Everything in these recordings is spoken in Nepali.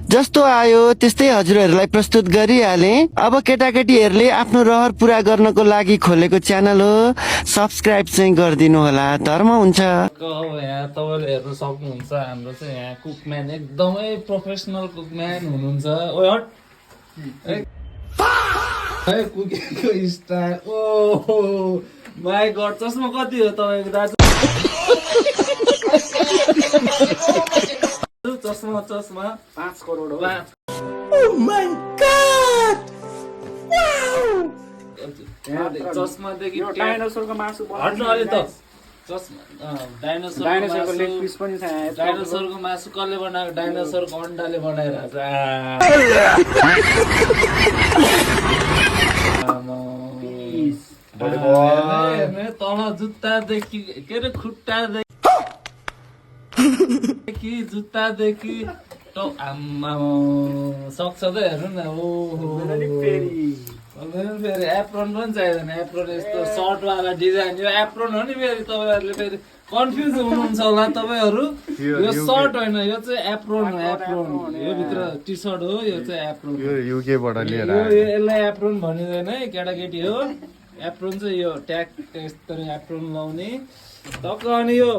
जस्तो आयो त्यस्तै हजुरहरूलाई प्रस्तुत गरिहाले। अब केटाकेटीहरूले आफ्नो रहर पूरा गर्नको लागि खोलेको च्यानल हो, सब्सक्राइब चाहिँ गरिदिनु होला, धर्म हुन्छ। यहाँ तपाईँले हेर्न सक्नुहुन्छ हाम्रो चाहिँ यहाँ कुकम्यान एकदमै प्रोफेसनल कुकम्यान हुनुहुन्छ। ओ हट कुकिङको स्टाइल ओ माई गड। चस्मा कति हो तपाईँको दाजु? चस्मा 5 करोड हो। चस्मादेखि डाइनोसरको मासु हट्नु अलि त। डाइनोसरको मासु कसले बनाएको? डाइनोसरको अन्डाले बनाइरहेछ। तल जुत्तादेखि के अरे खुट्टादेखि जुत्तादेखि सक्छ त हेर्नु न। फेरि एप्रोन पनि चाहिँदैन। एप्रोन यस्तो सर्टवाला डिजाइन, यो एप्रोन हो नि। फेरि तपाईँहरूले फेरि कन्फ्युज हुनुहुन्छ होला तपाईँहरू। यो सर्ट होइन, यो चाहिँ एप्रोन हो। एप्रोन यो भित्र टी सर्ट हो, यो चाहिँ एप्रोन। युकेबाट लिएर यसलाई एप्रोन भनिँदैन है, केटाकेटी हो। एप्रोन चाहिँ यो ट्याग यस्तो एप्रोन लाउने टक्क। अनि यो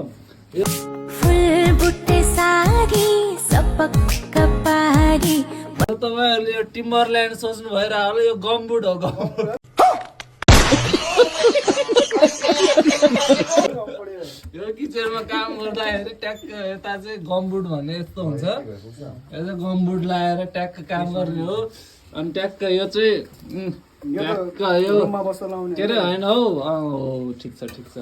तपाईँहरूले यो टिम्बरल्यान्ड सोच्नु भएर होला, यो गमबुट हो। यो किचनमा काम गर्दाखेरि ट्याक्क यता चाहिँ गमबुट भन्ने यस्तो हुन्छ। यो चाहिँ गमबुट लगाएर ट्याक्क काम गर्ने हो। अनि ट्याक्क यो चाहिँ ट्याक्क यो के अरे होइन हौ। ठिक छ ठिक छ।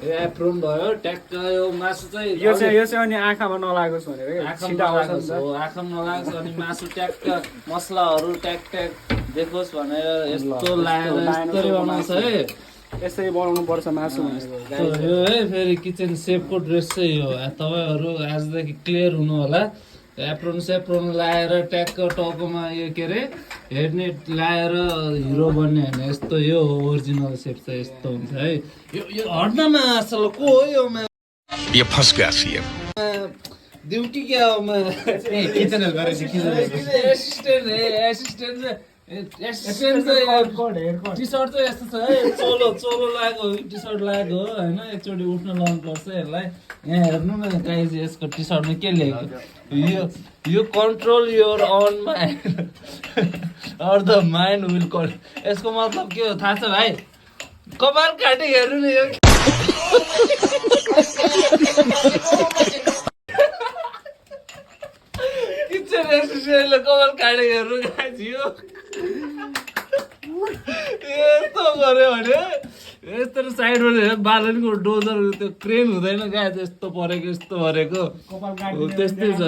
यो एप्रोन भयो। ट्याक्क यो मासु चाहिँ यो चाहिँ अनि आँखामा नलागोस् भनेर आँखामा नलागोस् अनि मासु ट्याक्क मसलाहरू ट्याक ट्याक देखोस् भनेर यस्तो लाएर यस्तरी बनाउँछ है। यसरी बनाउनु पर्छ मासु। यो है फेरि किचन सेफको ड्रेस चाहिँ यो। तपाईँहरू आजदेखि क्लियर हुनु होला। एप्रोन सेप्रोन लाएर ट्याक्क टाउकोमा यो के अरे हेडनेट लाएर हिरो बन्ने होइन। यस्तो यो ओरिजिनल सेप चाहिँ यस्तो हुन्छ है। यो हट्नमा असल को हो? यो ये फंस गया सीएम। ड्युटी क्या हो? एसिस्टेन्ट टी सर्ट चाहिँ यस्तो छ है। चोलो लागेको टी सर्ट लागेको हो होइन। एकचोटि उठ्न लाउनु पर्छ यसलाई। यहाँ हेर्नु न गाइज, यसको टी सर्टमा के लेखेको? यो control your own mind or the mind will control. यसको मतलब के हो थाहा छ भाइ? कपाल काटे हेर्नु न यो। किचन एसिस्टेन्टले कपाल काटे हेर्नु गाइज। यो यस्तो गर्यो भने यस्तो साइडबाट बालनको डोजर त्यो क्रेन हुँदैन गाइज। यस्तो परेको यस्तो भरेको त्यस्तै छ।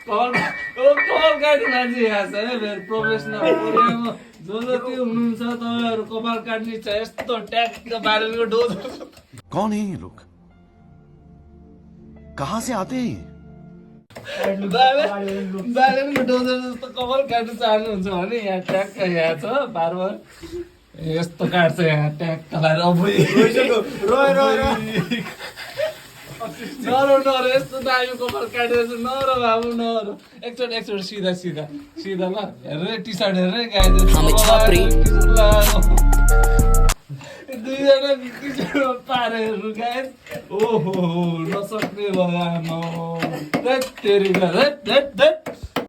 कपाल काट्ने मान्छे यहाँ छ है फेरि प्रोफेसनल। जो जति हुनुहुन्छ तपाईँहरू कपाल काट्ने छ यस्तो ट्याक्क बालनको डोजर। कौन है ये लोग? कहाँ से आते हैं? बालनको डोजर जस्तो कपाल काट्नु चाहनुहुन्छ भने यहाँ ट्याक्क यहाँ छ बारबार यस्तो काट्छ यहाँ ट्याक्क लाएर। अब नरो यस्तो दामी कपाल काटेर नरो बाबु नरो। एकचोटि सिधा ल हेरेर टी सर्ट हेरेर गाइज। दुईजना किचनमा पारेहरू गाइज। ओहो नसक्ने भयो आमा।